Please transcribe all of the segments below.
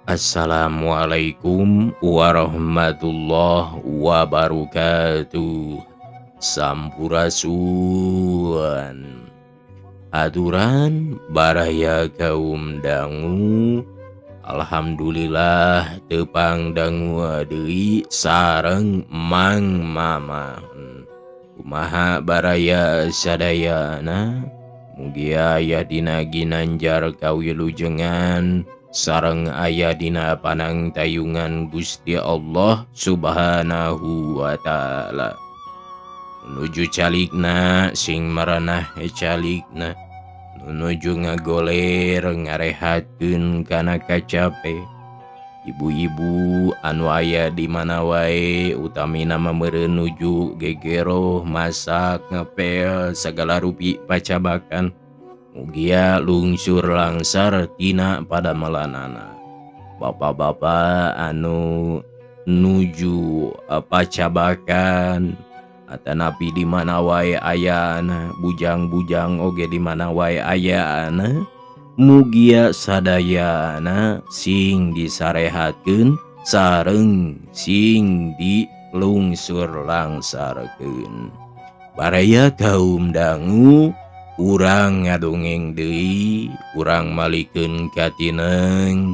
Assalamualaikum warahmatullahi wabarakatuh. Sampurasun. Aturan baraya kaum dangu. Alhamdulillah tepang dangu deui sareng mang mama. Kumaha baraya sadayana. Mugi aya dina ginanjar kawilujengan sareng aya dina panang tayungan Gusti Allah Subhanahu wa ta'ala. Nuju calikna sing maranah calikna, nuju ngagoler ngarehatkeun kana kacape. Ibu-ibu anu aya di mana wae utamina meureun nuju gegero masak ngepel segala rupi pacabakan. Mugia lungsur langsar tina pada melanana. Bapak-bapak anu nuju pacabakan atanapi di mana wae ayana, bujang-bujang oge di mana wae ayana. Mugia sadayana sing disarehatkeun sareng sing dilungsur langsarkeun. Baraya kaum dangu, urang ngadongeng deui, urang malikeun katineng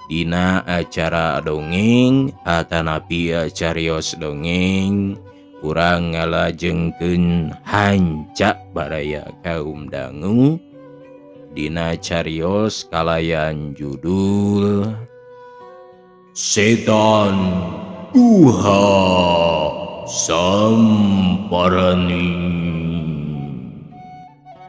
dina acara dongeng atanapi carios dongeng. Urang ngalajengkeun hanca baraya kaum dangu dina carios kalayan judul Setan Duha Samparani,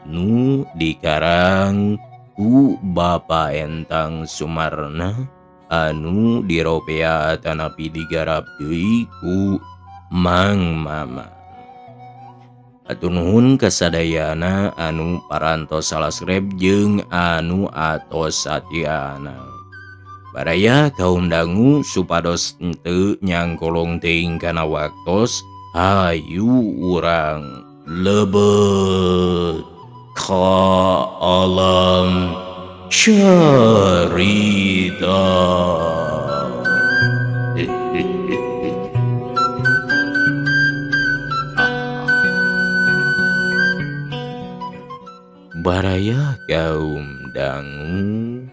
nu dikarang ku Bapa Entang Sumarna anu diropea tanapi digarap deui ku Mang Mama. Atur nuhun kasadayana anu parantos salasrep jeung anu atos satiana. Baraya kaum dangu supados henteu nyangkolong teuing kana waktos, hayu urang lebet ka alam carita. Baraya kaum dangu,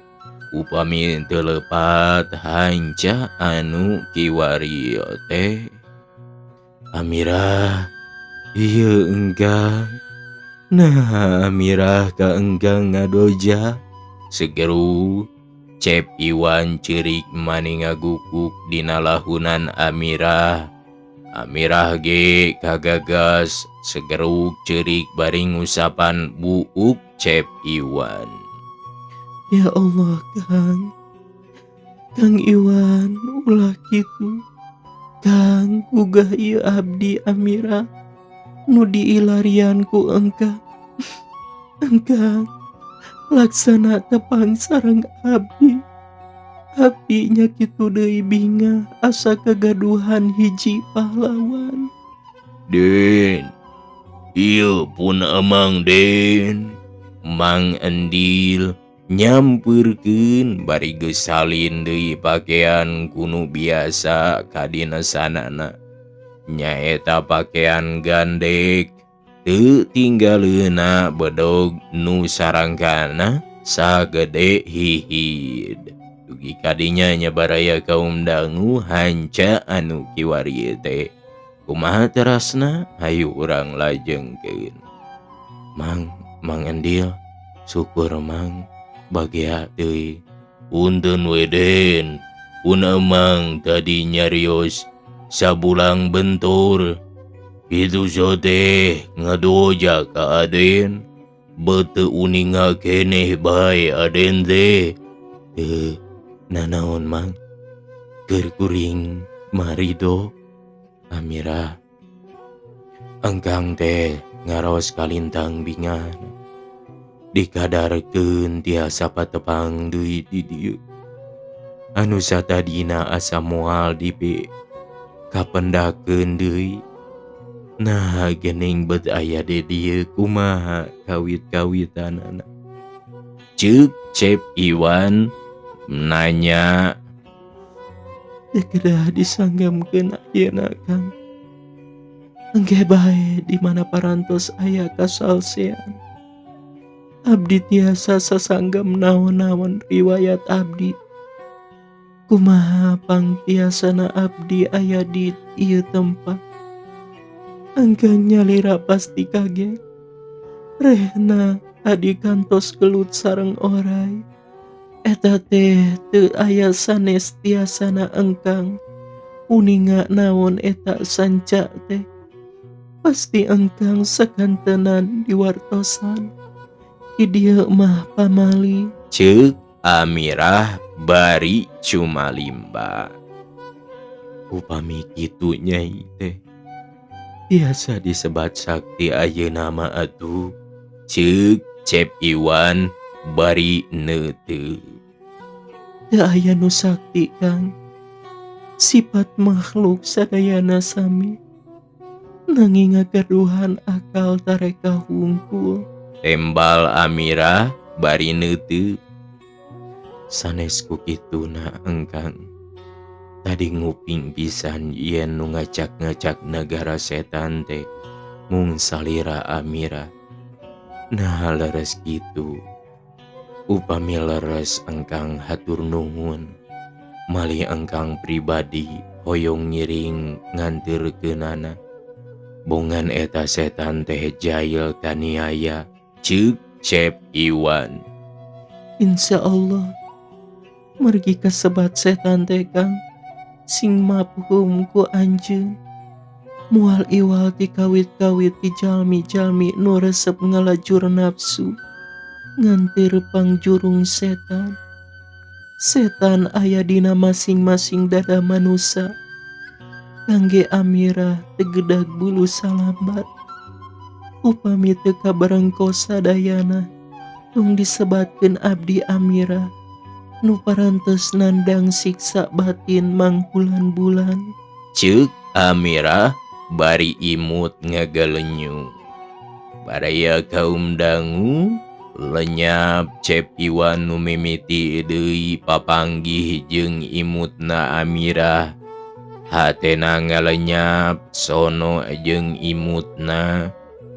upami telepat hanca anu kiwario teh. Amirah, ieu enggang. Nah, Amirah ka enggang ngadoja. Segeru Cep Iwan ceurik mani ngagukuk dina lahunan Amirah. Amirah ge kagagas segeruk ceurik baring usapan buuk Cep Iwan. Ya Allah Kang Iwan ulah kitu. Kang gugah ieu abdi Amirah nu diilarian ku engkang. Engkang laksana tepang sareng abdi. Abdinya kitu deui binga asa kagaduhan hiji pahlawan. Den, ieu pun emang Den. Mang Endil nyampeurkeun bari geus salin deui pakean kunu biasa kadina sanana. Nyaeta pakean gandek, teu tinggaleuna bedog nu sarangkana sagede hihid. Dugi kadinya nya baraya kaum dangu hanca anu kiwari teh. Kumaha terasna hayu urang lajengkeun. Mang Endil, syukur Mang, bagea deui. Punten we Den, pun emang tadi nyarios sabulang bentur. Itu teh ngadoja ka Aden, beuteut uninga keneh bae Aden teh. Nanaon Mang, keur kuring marido. Amirah, engkang teh ngaraos kalintang bingan. Dikadarkeun tiasa patepang deui di dieu. Anu satadina asa moal dipe kapendakeun deui. Nah gening bet aya di dieu kumaha kawit-kawitanana. Ceuk Cep Iwan nanya teu kedah disanggamkeun ayeuna Kang. Engke bae di mana parantos aya kasalsean. Abdi tiasa sasanggam naon-naon riwayat abdi. Kumaha pangtiasana abdi aya di ieu tempat. Engkang nyalira pasti kaget. Rehna adi kantos gelut sareng oray. Eta teh teu aya sanes tiasana engkang. Uninga naon eta sanca teh. Pasti engkang sakantenan diwartosan. Di dieu mah pamali. Ceuk Amirah bari cumalimba. Upami kitu Nyai teh biasa disebat sakti ayeuna mah atuh. Ceuk Cep Iwan bari neuteup. Teu aya nu sakti Kang. Sifat makhluk sadayana sami. Nanging ngagaduhan akal tareka hungkul. Tembal Amirah bari neuteup. Sanes ku kituna engkang. Tadi nguping pisan yen nu ngacak-ngacak negara setan teh mung salira Amirah. Nah leres kitu. Upami leres engkang hatur nuhun. Mali engkang pribadi hoyong ngiring nganteurkeunana. Bongan eta setan teh jail kaniaya. Ceuk Cep Iwan. Insya Allah margi kasebat setan teh Kang. Sing maphum ku anjeun. Moal iwal ti kawit-kawit ti jalmi-jalmi nu resep ngalajur nafsu. Ngantir pangjurung setan. Setan aya dina masing-masing dada manusa. Kangge Amirah tegedag bulu salambat. Upami teu kabarengko sadayana tong disebatkeun abdi Amirah nu parantos nandang siksa batin mangbulan-bulan. Ceuk Amirah bari imut ngagalenyu. Baraya kaum dangu lenyap Cep Iwan nu mimiti deui papanggih jeung imutna Amirah. Hatena ngalenyap sono jeung imutna.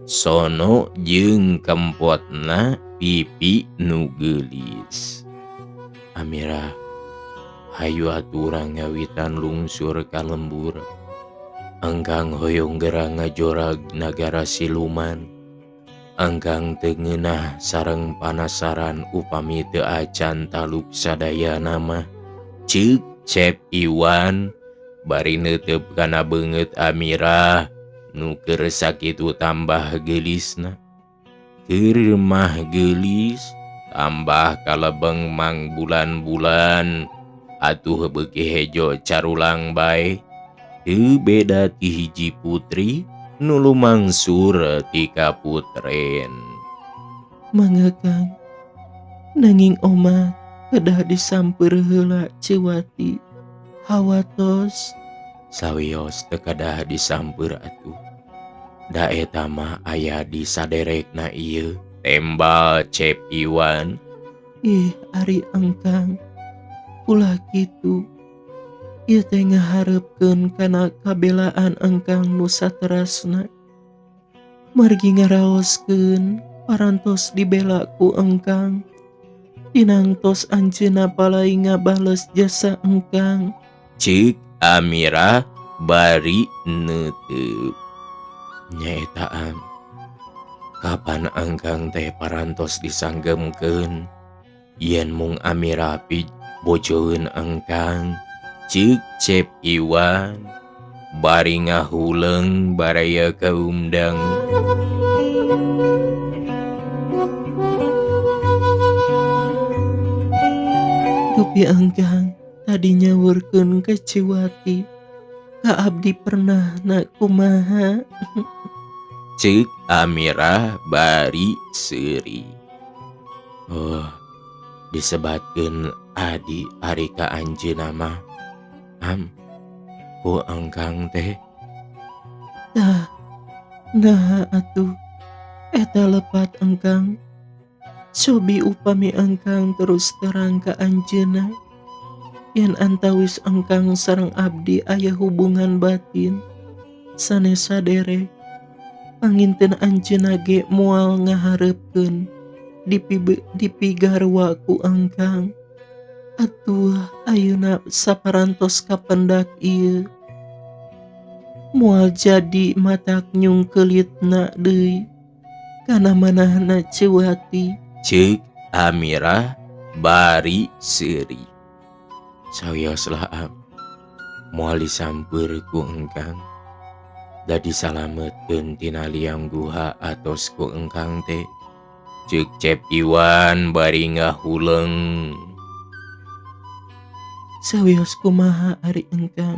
Sono jeung kempotna pipi nu geulis. Amirah, hayu atuh urang ngawitan lungsur ka lembur. Engkang hoyong gerang ngajorag nagara siluman. Engkang teu ngeunah sareng panasaran upami teu acan taluk sadayana mah. Ceuk Cep Iwan bari neuteup kana beungeut Amirah nu keur sakitu tambah geulisna. Keur mah geulis tambah kalebeng mang bulan-bulan. Atuh beuki hejo carulang bae. Teu beda ti hiji putri nu lumangsur ti kaputren. Mangga Kang. Nanging Oma kedah disamper heula Ciwati. Hawatos sawios teu kedah disamper atuh. Da eta mah aya di saderekna ieu. Tembal Cep Iwan. Ih ari engkang. Ulah kitu. Ieu teh ngaharepkeun kana kabelaan engkang nu saterasna. Margi ngaraoskeun parantos dibela ku engkang. Tinangtos anjeunna palai ngabales jasa engkang. Ceuk Amirah bari neuteup. Nyaeta Am. Kapan engkang teh parantos disanggemkeun yen mung Amirah bojoeun engkang. Ceuk Cep Iwan bari ngahuleung baraya kaum dangu. Dupi engkang tadi nyawurkeun ka Ciwati. Ka abdi pernah na kumaha. Ceuk Amirah bari seuri. Oh, disebatkeun adi ari ka anjeunna mah. Am, ku engkang teh. Tah, nah atuh. Eta lepat engkang. Cobi upami engkang terus terang ka anjeunna. yen antawis engkang sareng abdi aya hubungan batin sanes sadere, panginten anjeunna ge moal ngaharepkeun dipigarwa ku engkang. Atuh ayeuna saparantos kapendak ieu moal jadi matak nyungkeulitna deui kana manahna Cewati. Ceuk Amirah bari seuri. Sawioslah moal disamper ku engkang da disalametkeun tina liang guha atos ku engkang teh. Ceuk Cep Iwan bari ngahuleng. Sawios kumaha ari engkang?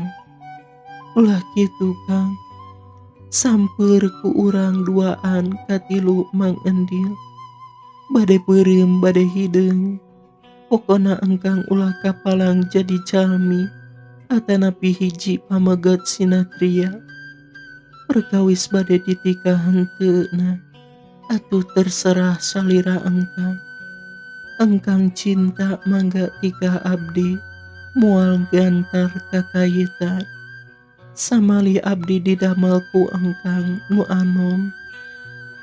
Ulah kitu Kang, samper ku urang duaan katilu Mang Endil. Bade peureum bade hideung, pokona engkang ulah kapalang jadi jalmi atanapi hiji pameget sinatria. Perkawis bade ditikah henteuna, atuh terserah salira engkang. Engkang cinta mangga tikah abdi moal gantar kakayitan. Samali abdi didamel ku engkang nu anom,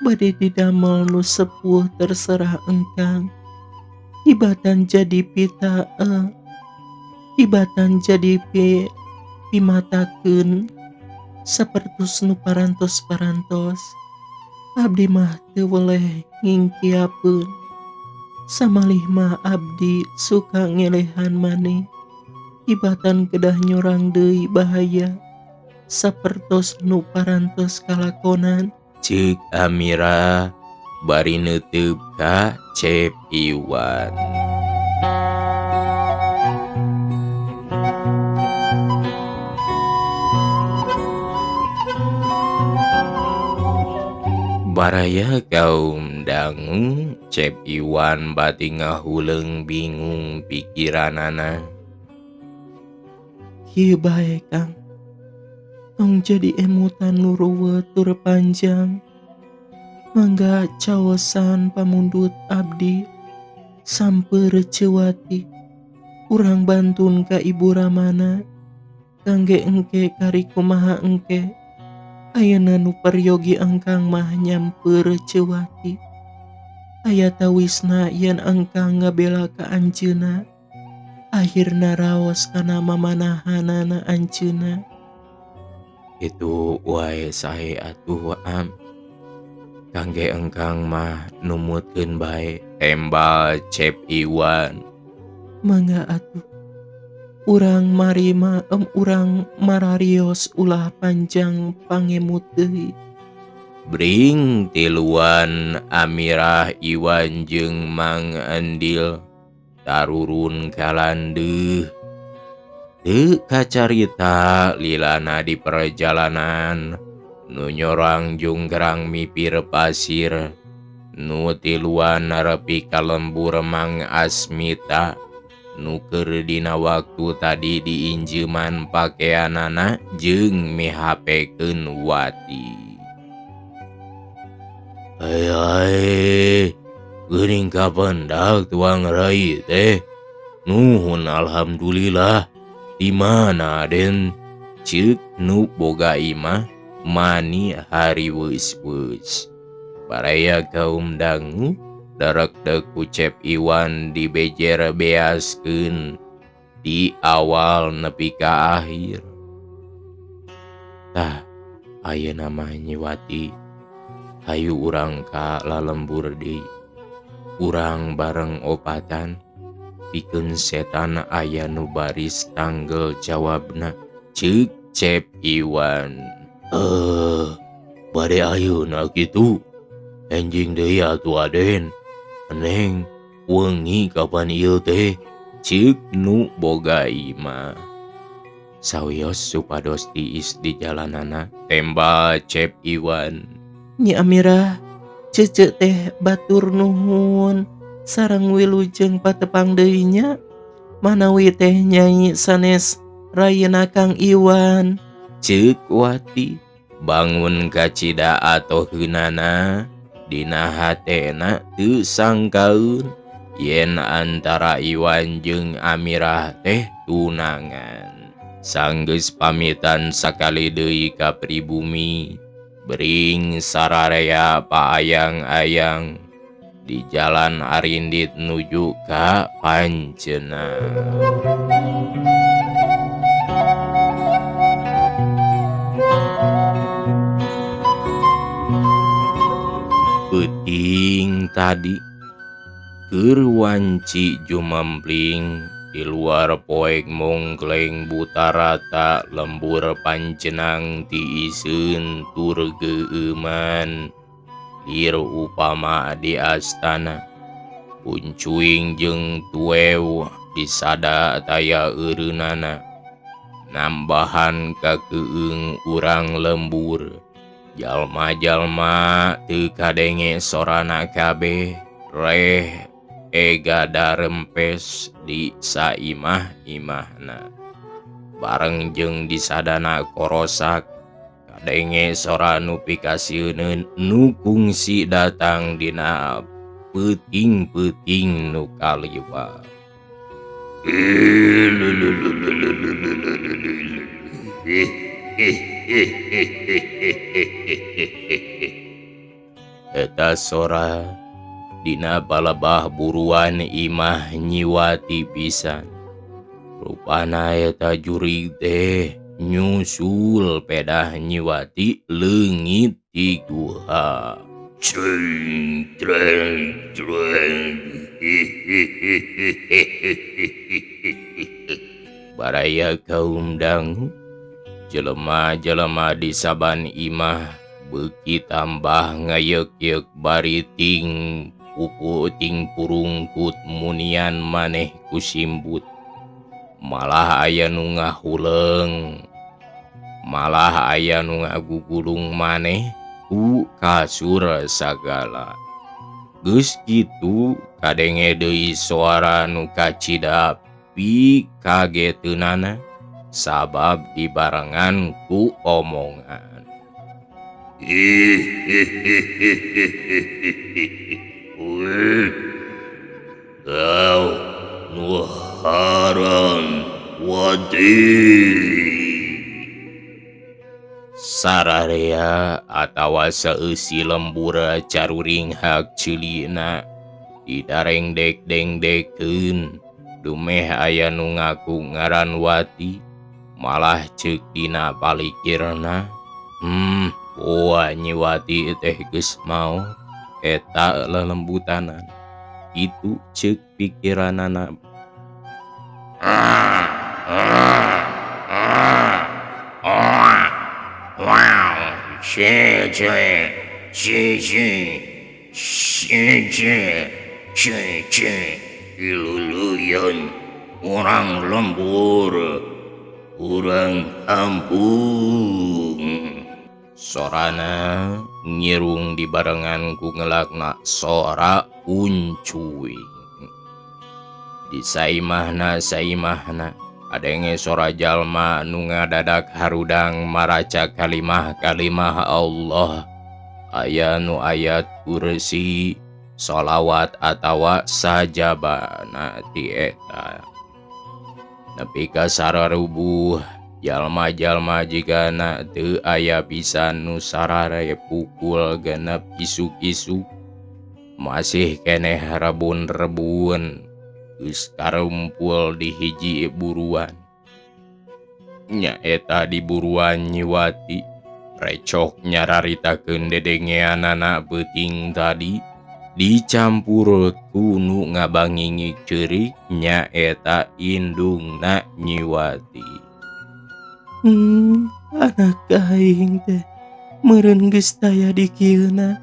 bade didamel nu sepuh terserah engkang. Tibatan jadi tibatan jadi pimatakeun sapertos nu parantos-parantos. Abdi mah teu weleh ngingkiapeun. Samalih mah abdi suka ngelehan maneh. Tibatan kedah nyorang deui bahaya sapertos nu parantos kalakonan. Ceuk Amirah bari neuteub ka Cep Iwan. Baraya kaum dangu, Cep Iwan bati ngahuleng bingung pikiranana. Kieu bae Kang, tong jadi emutan nu ruweuh tur panjang. Mangga caosan pamundut abdi samper Cewati. Urang bantun ka Ibu Ramana kangge engke kari kumaha engke. Ayeuna nu peryogi engkang mah nyamper Cewati. Aya tawisna yen engkang ngabela ka anjeunna, akhirna raos kana mamanahanana anjeunna. Itu wae sae atuh kangge engkang mah numutkeun bae. Tembal Cep Iwan. Mangga atuh. Urang urang mararios ulah panjang pangemut deui. Bring tiluan Amirah Iwan jeung Mang Endil tarurun kalandeuh. Teu kacarita lilana di perjalanan nu nyorang junggrang mipir pasir. Nu tiluan nerepi ka lembur Mang Asmita nu keur dina waktu tadi diinjeuman pakeanana jeung mihapekeun Wati. Hai, geuning kapendak tuang rai teh. Nuhun alhamdulillah. Di mana Den? Ceuk nu boga imah mani hari weus-weus. Baraya kaum dangu derek deku Cep Iwan dibejer beaskeun di awal nepi ka akhir. Tah, ayeuna mah Nyi Wati, hayu urang ka lalembur deui. Urang bareng opatan, pikeun setan aya nu baris tanggel jawabna. Ceuk Cep Iwan. Bade ayeuna kitu. Enjing deui atuh Aden. Neng, wengi kapan ieu teh? Ceuk nu boga imah. Sawios supados tiis di jalanana. Tembal Cep Iwan. Nyi Amirah, cece teh batur nuhun sareng wilujeng patepang deui nya. Manawi teh Nyai sanes rayina Kang Iwan. Ceuk Wati. Bangun kacida atoheunana dina hatena teu sangkaeun yen antara Iwan jeung Amirah teh tunangan. Sanggeus pamitan sakali deui ka pribumi, bering sararea paayang-ayang di jalan Arindit nuju ka Pancena. Peuting tadi keur wanci jumampling di luar poek mongkleng buta rata lembur pancenang tiiseun tur geueuman lir upama di astana puncuing jeung tuew disada taya eureunana nambahan ka keueung urang lembur jalma-jalma teu kadenge sorana kabeh reh ega darempes di saimah-imahna bareng jeung disadana korosak kadenge sora nu pikasieun nu kungsi datang dina peuting-peuting nu kaliwat. Eta sora dina balabah buruan imah nyiwati pisan. Rupana eta jurig teh nyusul pedah nyiwati leungit ti guha. Ceng treng treng. Baraya kaum dangu jelema-jelema di saban imah beuki tambah ngayek-yek bariting pupu ting purungkut munian maneh kusimbut malah aya nu ngahuleung malah aya nu ngagugulung maneh ku kasur sagala. Geus kitu kadenge deui suara nu kacidap pi kageteunana sabab dibarengan ku omongan. Kau nuharan wadi sararea atawa saeusi lembur caruring hak ceulina didareng dek-deng-dekeun dumeh aya nu ngaku ngaran Wati malah ceuk dina palikirna Nyi Wati teh geus mau eta lelembutanan itu ceuk pikiranana. Iluluyan orang lembur urang ampung. Sorana ngirung dibarengan ku ngelakna sora uncuing. Di saimahna adenge sora jalma nu ngadadak harudang maraca kalimah-kalimah Allah. Aya nu ayat kursi sholawat atawa sajabana ti eta. Nepi ka sararubuh jalma-jalma jigana teu aya pisan nu sarare pukul genep isu-isu masih keneh rebun-rebun geus karumpul di hiji buruan. Nya eta di buruan Nyi Wati recok nyararitakeun dedengeanana peuting tadi dicampur ku nu ngabangingi ceurik nya eta indungna Nyi Wati. Anak aing teh meureun geus taya di kieuna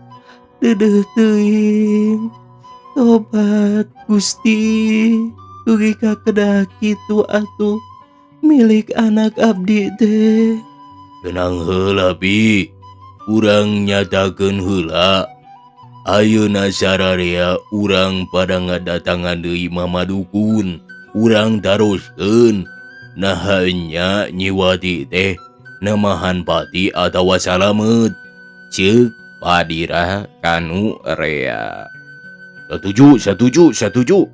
deudeuh teuing tobat Gusti dugi ka kedah kitu atuh milik anak abdi teh. Tenang heula Bi, urang nyatakeun heula ayeuna sararea urang pada ngadatangan deui mama dukun urang taroskeun naha nya Nyi Wati teh namahan pati atawa salamet ceuk Padira kanu rea. Setuju.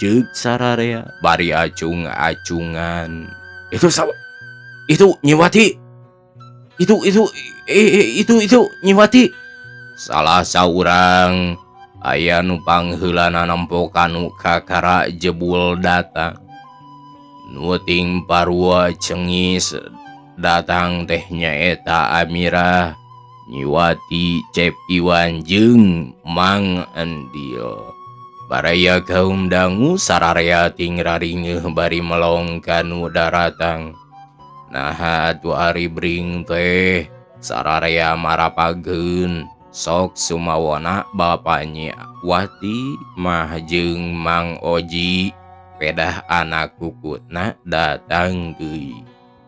Ceuk sararea Bari acung-acungan. Itu Nyiwati. Itu Nyiwati. Salah saurang aya nu pangheulana nempokan nu kakara jebul datang. Nu ting parua cengis datang teh nyaeta Amirah, Nyiwati, Cep Iwan jeung Mang Endio. Baraya kaum dangu sararea ting raringeuh bari melong kanu daratang. Nah atuh ari bring teh sararea marapageun sok sumawana Bapa Nyiwati mah jeung Mang Oji pedah anak kukutna datang deui.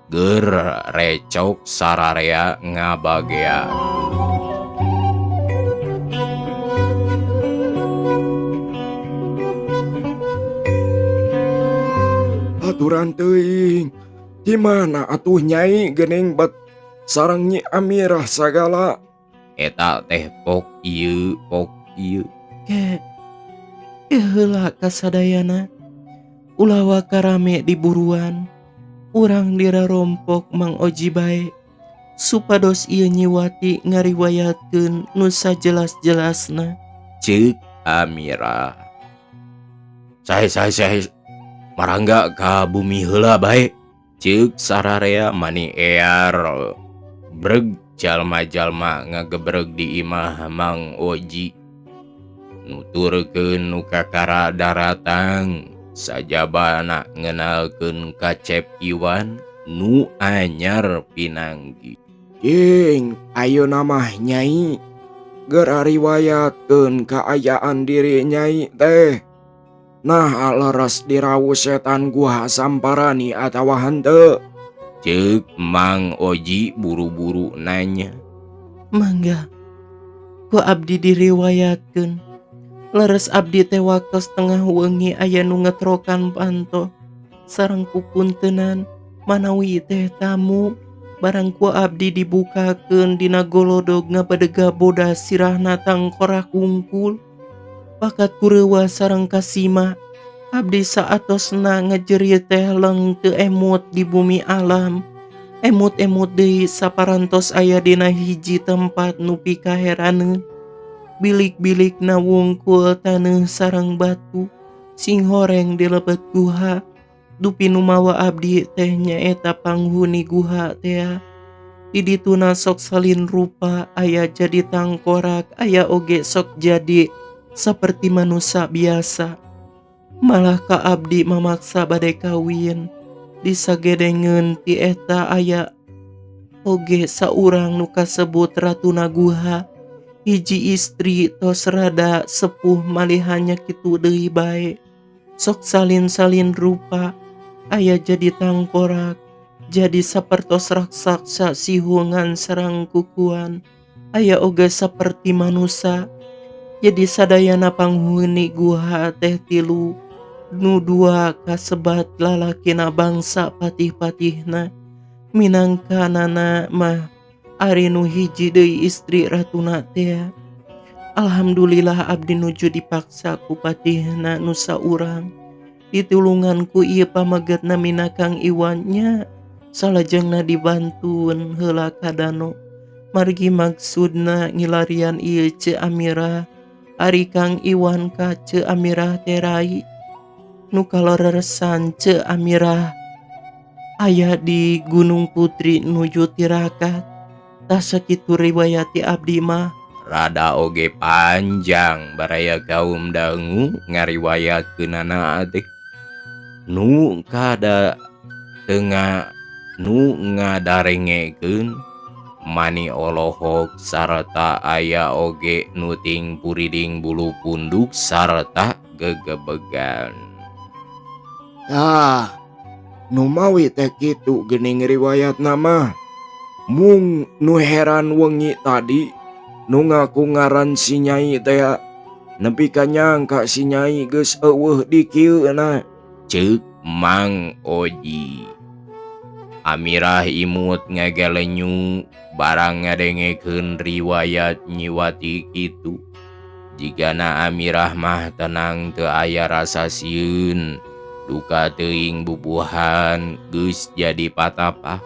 Ger recok sararea ngabagean. Aturan teuing. Di mana atuh Nyai geuning bet sareng Nyi Amirah sagala? Eta teh pok ieu. Ke heula kasadayana ulawa karame diburuan urang dirarompok Mang Oji bae supados ieu Nyiwati ngariwayatkeun nu sajelas-jelasna. Ceuk Amirah. Sae marangga ka bumi heula bae. Ceuk sararea mani ear breg jalma-jalma ngagebreg di imah Mang Oji. Nuturkeun nu kakara daratang sajabana ngenalkeun ka Cep Iwan nu anyar pinanggi. Ing, ayeuna mah Nyai ger ariwayatkeun kaayaan diri Nyai teh. Nah leres dirawu setan gua samparani atawa henteu? Ceuk Mang Oji buru-buru nanya. Mangga ku abdi diriwayatkeun leres abdi teh waktos tengah wengi aya nu ngetrokan panto sareng kupuntenan manawi teh tamu barang ku abdi dibukakeun dina golodog ngabadega bodas sirahna tangkorak wungkul. Bakat kurewa sareng kasima abdi saatosna ngejerit teh leng teu emut di bumi alam. Emut-emut deui saparantos aya dina hiji tempat nu pikaheraneun. Bilik-bilikna wungkul taneuh sareng batu sing horeng di lebet guha. Dupi nu mawa abdi teh nyaeta panghuni guha teh. Di dituna sok salin rupa aya jadi tangkorak aya oge sok jadi seperti manusia biasa. Malah ka abdi memaksa bade kawin. Disagedengeun ti eta aya oge saurang nu kasebut Ratuna Guha. Hiji istri tos rada sepuh malihanya kitu deui bae. Sok salin-salin rupa aya jadi tangkorak. Jadi sapertos raksasa sihungan sareng kukuan. Aya oge saperti manusia. Jadi sadayana panghuni guha teh tilu nu dua kasebat lalakina bangsa patih-patihna. Minangkanana mah ari nu hiji deui istri Ratuna teh. Alhamdulillah abdi nuju dipaksa ku patihna nu saurang. Ditulungan ku ieu pamagetna mina Kang Iwannya salajengna dibantueun heula ka dano. Margi maksudna ngilarian ieu Ce Amirah. Ari Kang Iwan ka Ce Amirah terai nu kaloreresan Ce Amirah aya di Gunung Putri nuju tirakat. Tah sakitu riwayati abdi mah. Rada oge panjang baraya kaum dangu ngariwayatkeunana teh. Nu kada tengah nu ngadarengekeun mani olohok sarta aya oge nuting puriding bulu punduk sarta gegebegan. Nu mawi teh kitu geuning riwayatna mah. Mung nu heran wengi tadi nu ngaku ngaran si Nyai teh nepi ka nyangka si Nyai geus eueuh di kieueuna. Ceuk Mang Oji. Amirah imut ngagelenyu barang ngadengekeun riwayat Nyiwati kitu. Jigana Amirah mah tenang teu aya rasa sieun, duka teuing bubuhan geus jadi patapah.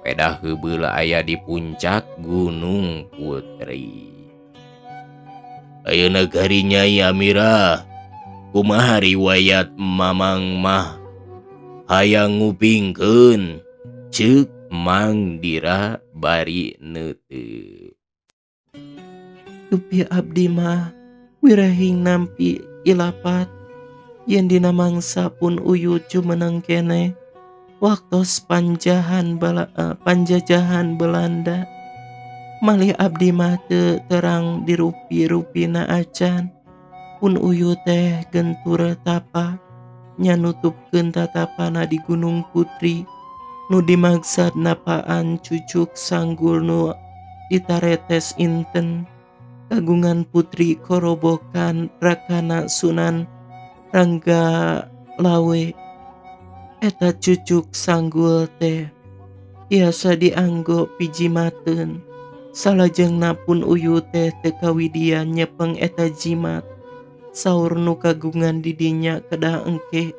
Pedah heubeul aya di puncak Gunung Putri. Ayeuna kari Nyai Amirah, kumaha riwayat Mamang mah? Hayang ngupingkeun, ceuk Mang Dira bari neuteup. Tupi abdi mah wirahing nampi ilapat yen dina mangsa pun uyu jumeneng keneh waktos panjajahan Belanda. Malih abdi mah teu terang dirupi-rupina acan pun uyu teh gentur tapa nya nutupkeun tatapana di Gunung Putri nu dimaksad napaan cucuk sanggul nu ditaretes inten kagungan putri korobokan Rakana Sunan Ranggalawe. Eta cucuk sanggul teh biasa dianggo pijimateun, salajengna pun uyu teh teu kawidian nyepeng eta jimat. Saur nu kagungan didinya kedah engke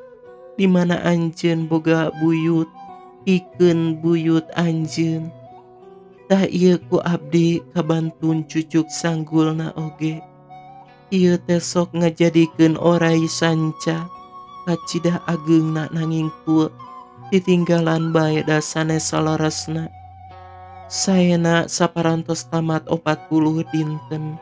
di mana anjeun boga buyut pikeun buyut anjeun. Tah ieu ku abdi kabantun cucuk sanggulna oge. Ieu teh sok ngajadikeun oray sanca kacidah ageungna nanging ku ditinggalan bae da sanes salaresna. Saena saparantos tamat 40 dinten.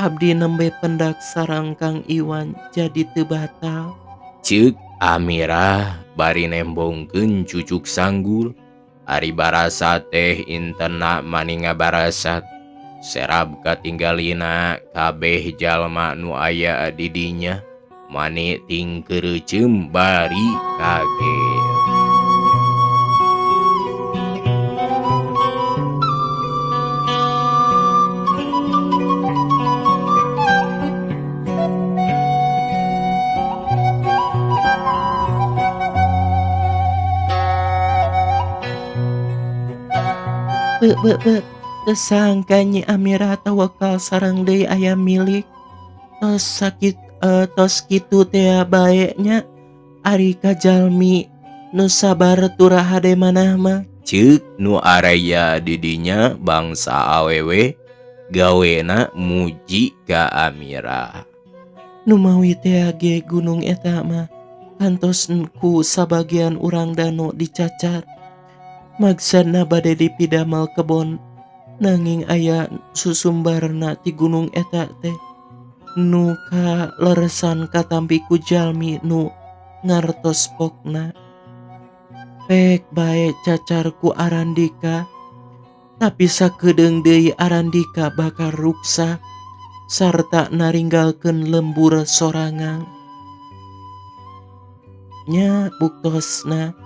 Abdi nembe pendak sareng Kang Iwan jadi teu batal. Ceuk Amirah bari nembongkeun cucuk sanggul. Ari barasat teh intena maninga barasat. Serab katinggalina kabeh jalma nu aya di dinya. Mani ting kereuceum bari kaget. Teu sangka Nyi Amirah tawakal sareng deui aya milik. Tos kitu teh bae nya ari kajalmi nu sabar turaha de manah mah. Ceuk nu araya di dinya bangsa awewe gawena muji ka Amirah. Nu mawi teh ge gunung eta mah kantos ku sabagian urang danu dicacar. Maksudna bade dipidamel kebon nanging aya susumbarna ti gunung eta teh nu kaleresan katampi ku jalmi nu ngartos pokna. Pek bae cacar ku Arandika tapi sakedeung deui Arandika bakal ruksa sarta naringgalkeun lembur sorangan. Nya buktosna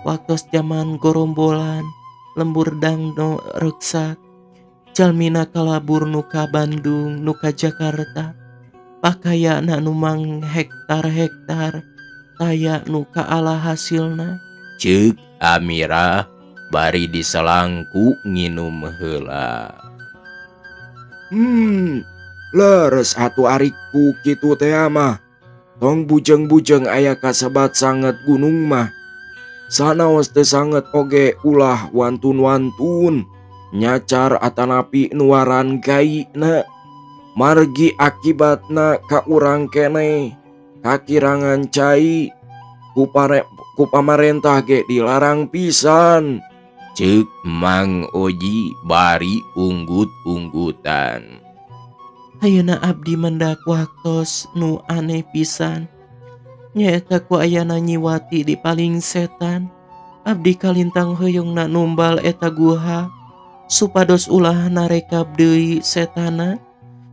waktos zaman gorombolan lembur dangno reksak jalmina kalabur nu ka Bandung nu ka Jakarta pakayana nu mang hektar-hektar taya nu kaala hasilna. Ceuk Amirah bari diselangku nginum heula. Leres atuh ariku kitu teh mah. Tong bujeng-bujeng aya kasebat sanget gunung mah. Sanaos teu sanget oge ulah wantun-wantun nyacar atanapi nuaran gaina. Margi akibatna ka urang keneh kakirangan cai ku pamarentah ge dilarang pisan. Ceuk Mang Oji bari unggut-unggutan. Ayeuna abdi mendak waktos nu aneh pisan. Nyaeta ku ayana nyiwati di paling setan. Abdi kalintang hoyongna numbal eta guha supados ulah narekab deui setana.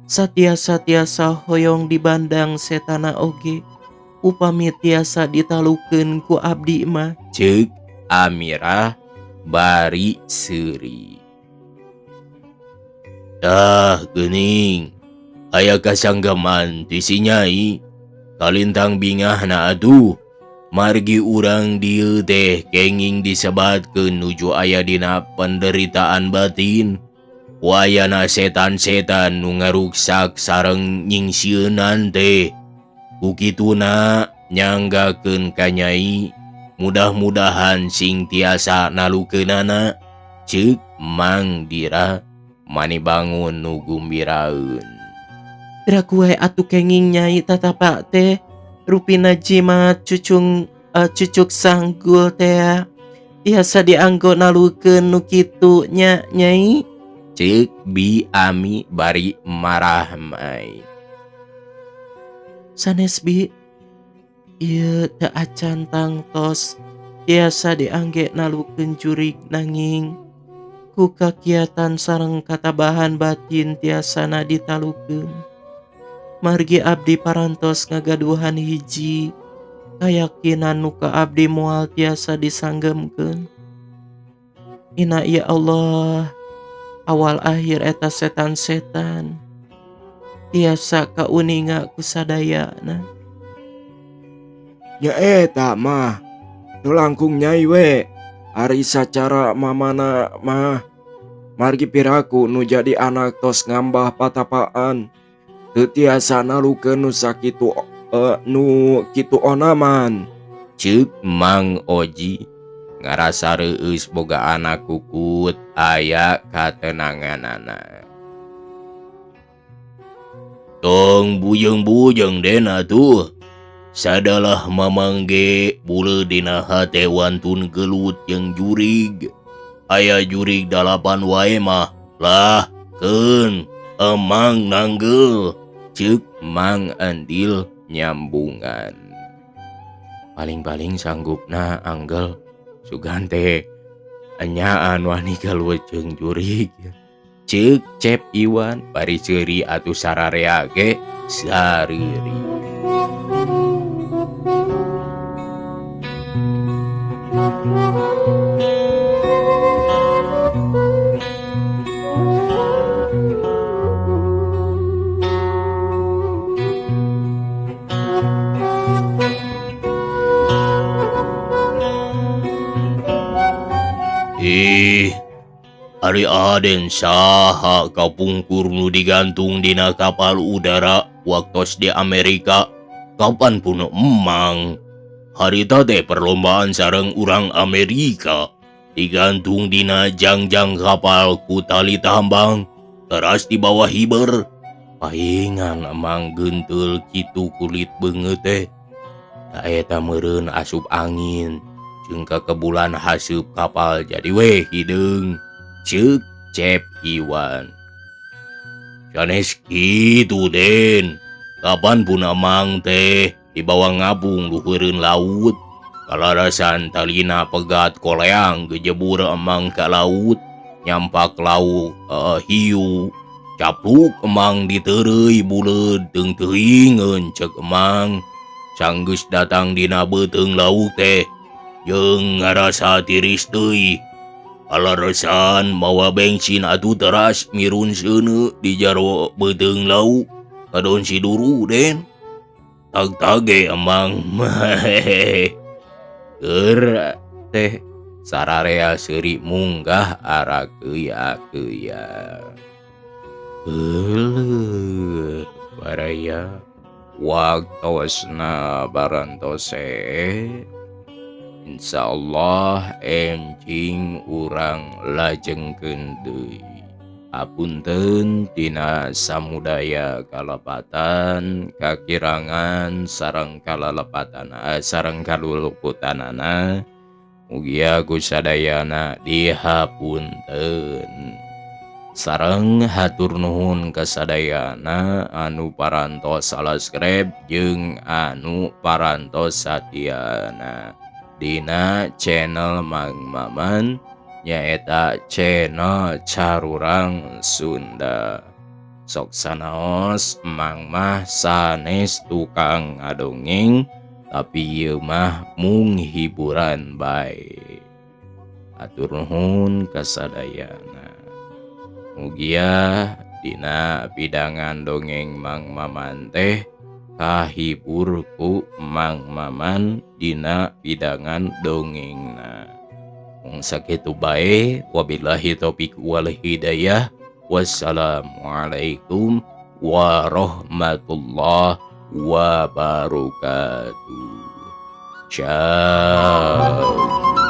Satiasa-tiasa hoyong dibandang setana oge. Upami tiasa ditalukeun ku abdi mah. Ceuk Amirah bari seuri. Tah geuning, aya kasanggaman ti si Nyai. Kalintang bingahna atuh. Margi urang dieu teh kenging disebatkeun nuju aya dina penderitaan batin. wayana setan-setan nu ngaruksak sareng nyingsieunan teh. Kukituna nyanggakeun ka Nyai, mudah-mudahan sing tiasa nalukeunana, ceuk Mang Dira mani bangun nu gumbiraeun. Gerak wae atuh kenging Nyai tatapak teh rupina jimat cucuk sanggul teh tiasa dianggo nalukeun nu kitu nya Nyai. Ceuk Bi Ami bari marah mai. Sanes Bi, ieu teu acan tangtos tiasa diangge nalukeun jurig nanging ku kakiatan sareng katabahan batin tiasana ditalukeun. Margi abdi parantos ngagaduhan hiji kayakinan nu ka abdi moal tiasa disanggemkeun. Ina ya Allah, awal akhir eta setan-setan tiasa kauninga ku sadayana. Nya eta mah teu langkung Nyai we. Ari sacara mamana mah margi piraku nu jadi anak tos ngambah patapaan teu tiasa nalukeun nu sakitu nu kitu onaman. Ceuk Mang Oji ngarasa reueus boga anak kukut aya katenanganana. Tong bujeng-bujeng dena tuh. Sadalah mamangge bule dina hate wantun gelut yang jurig. Aya jurig 8 wae mah lah keun emang nanggel. Ceuk Mang Andil nyambungan. Paling-paling sanggupna anggel sugan teh enyaan wani galuet jeung jurig. Ceuk Cep Iwan bari seuri atuh sararea ge sareuri. Ari Aden saha kapungkur nu digantung dina kapal udara waktos di Amerika. Kapan pun emang harita teh perlombaan sareng urang Amerika digantung dina jangjang kapal ku tali tambang teras di bawah hiber. Paingan emang gentul kitu kulit beungeut teh. Da eta meureun asup angin jeung kebulan hasup kapal jadi weh hideung. Ceuk Cep Iwan. Sanes kitu Den. Kapan pun amang teh dibawa ngabung luhureun laut. Kalarasan talina pegat koleang gejebur emang ka laut. Nyampak lauk hiu. Capluk emang diteureuy buleud teung teuingeun ceuk emang. Sanggeus datang dina beuteung lauk teh jeung ngarasa tiris teuy. Kalarasan mawa bensin atuh teras mirun seuneu di jaro beuteung lauk kadon si duru Den. Tag-tage emang keur teh sararea seuri munggah ara keuya-keuya. Heuleuh baraya waktosna barantose. Insyaallah enjing urang lajengkeun deui. Apunten tina samudaya kalepatan, kakirangan sareng kalalepatan sareng kaluluputanana. Mugia kusadayana dihapunten. Sareng hatur nuhun kasadayana anu parantos subscribe jeung anu parantos satyana dina channel Mang Maman nyaeta channel Carurang Sunda. Sok sanaos Mang mah sanes tukang ngadongeng tapi ieu mah mung hiburan bae. Atur nuhun kasadayana. Mugia dina bidangan dongeng Mang Maman teh kahibur ku Mang Maman dina bidangan dongengna. Mung sakitu bae, wabillahi taufiq wal hidayah. Wassalamualaikum warahmatullahi wabarakatuh. Ciao.